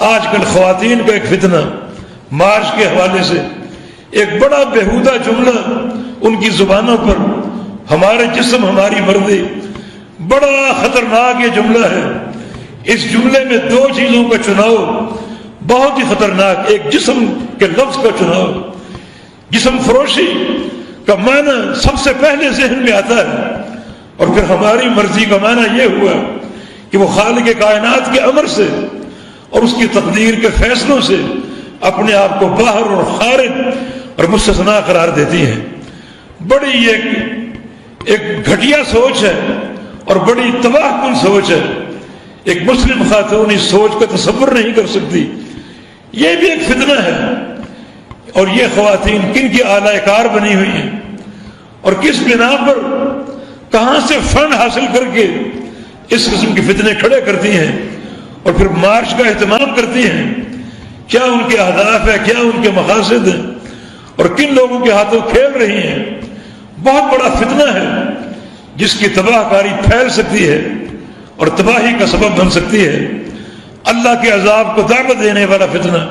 آج کل خواتین کا ایک فتنہ مارچ کے حوالے سے، ایک بڑا بےہودہ جملہ ان کی زبانوں پر، ہمارے جسم ہماری مرضی، بڑا خطرناک یہ جملہ ہے۔ اس جملے میں دو چیزوں کا چناؤ بہت ہی خطرناک، ایک جسم کے لفظ کا چناؤ، جسم فروشی کا معنی سب سے پہلے ذہن میں آتا ہے، اور پھر ہماری مرضی کا معنی یہ ہوا کہ وہ خالق کائنات کے امر سے اور اس کی تقدیر کے فیصلوں سے اپنے آپ کو باہر اور خارج اور مستثنا قرار دیتی ہیں۔ بڑی ایک گھٹیا سوچ ہے اور بڑی تباہ کن سوچ ہے۔ ایک مسلم خاتون اس سوچ کا تصور نہیں کر سکتی۔ یہ بھی ایک فتنہ ہے، اور یہ خواتین کن کی اعلی کار بنی ہوئی ہیں اور کس بنا پر کہاں سے فنڈ حاصل کر کے اس قسم کے فتنے کھڑے کرتی ہیں اور پھر مارچ کا اہتمام کرتی ہیں۔ کیا ان کے اہداف ہے، کیا ان کے مقاصد ہیں، اور کن لوگوں کے ہاتھوں کھیل رہی ہیں۔ بہت بڑا فتنہ ہے جس کی تباہ کاری پھیل سکتی ہے اور تباہی کا سبب بن سکتی ہے۔ اللہ کے عذاب کو دعوت دینے والا فتنہ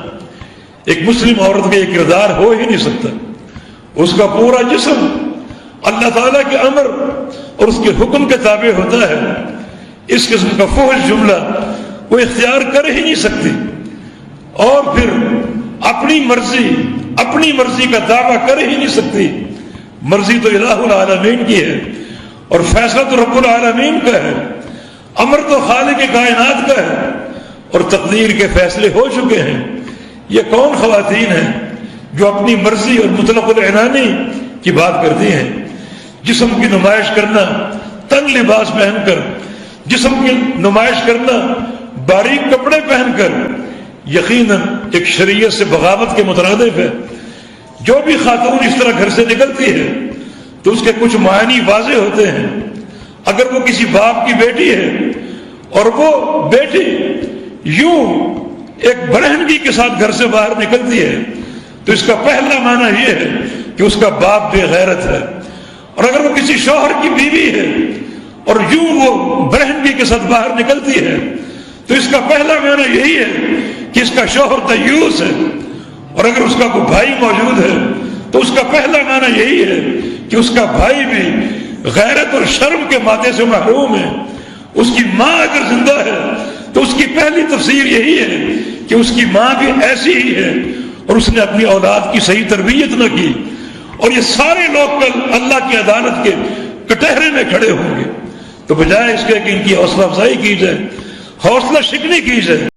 ایک مسلم عورت کا یہ کردار ہو ہی نہیں سکتا۔ اس کا پورا جسم اللہ تعالیٰ کے امر اور اس کے حکم کے تابع ہوتا ہے۔ اس قسم کا فحش جملہ وہ اختیار کر ہی نہیں سکتی، اور پھر اپنی مرضی کا دعویٰ کر ہی نہیں سکتی۔ مرضی تو الہ العالمین کی ہے اور فیصلہ تو رب العالمین کا ہے، امر تو خالق کائنات کا ہے، اور تقدیر کے فیصلے ہو چکے ہیں۔ یہ کون خواتین ہیں جو اپنی مرضی اور مطلق العنانی کی بات کرتی ہیں؟ جسم کی نمائش کرنا تنگ لباس پہن کر، جسم کی نمائش کرنا باریک کپڑے پہن کر، یقیناً ایک شریعت سے بغاوت کے مترادف ہے۔ جو بھی خاتون اس طرح گھر سے نکلتی ہے تو اس کے کچھ معنی واضح ہوتے ہیں۔ اگر وہ کسی باپ کی بیٹی ہے اور وہ بیٹی یوں ایک برہنگی کے ساتھ گھر سے باہر نکلتی ہے تو اس کا پہلا معنی یہ ہے کہ اس کا باپ بے غیرت ہے۔ اور اگر وہ کسی شوہر کی بیوی ہے اور یوں وہ برہنگی کے ساتھ باہر نکلتی ہے تو اس کا پہلا معنی یہی ہے کہ اس کا شوہر دیوس ہے۔ اور اگر اس کا کوئی بھائی موجود ہے تو اس کا پہلا معنی یہی ہے کہ اس کا بھائی بھی غیرت اور شرم کے مادے سے محروم ہے۔ اس کی ماں اگر زندہ ہے تو اس کی پہلی تفسیر یہی ہے کہ اس کی ماں بھی ایسی ہی ہے اور اس نے اپنی اولاد کی صحیح تربیت نہ کی۔ اور یہ سارے لوگ کل اللہ کی عدالت کے کٹہرے میں کھڑے ہوں گے، تو بجائے اس کے کہ ان کی حوصلہ افزائی کی جائے، حوصلہ شکنی کی جائے،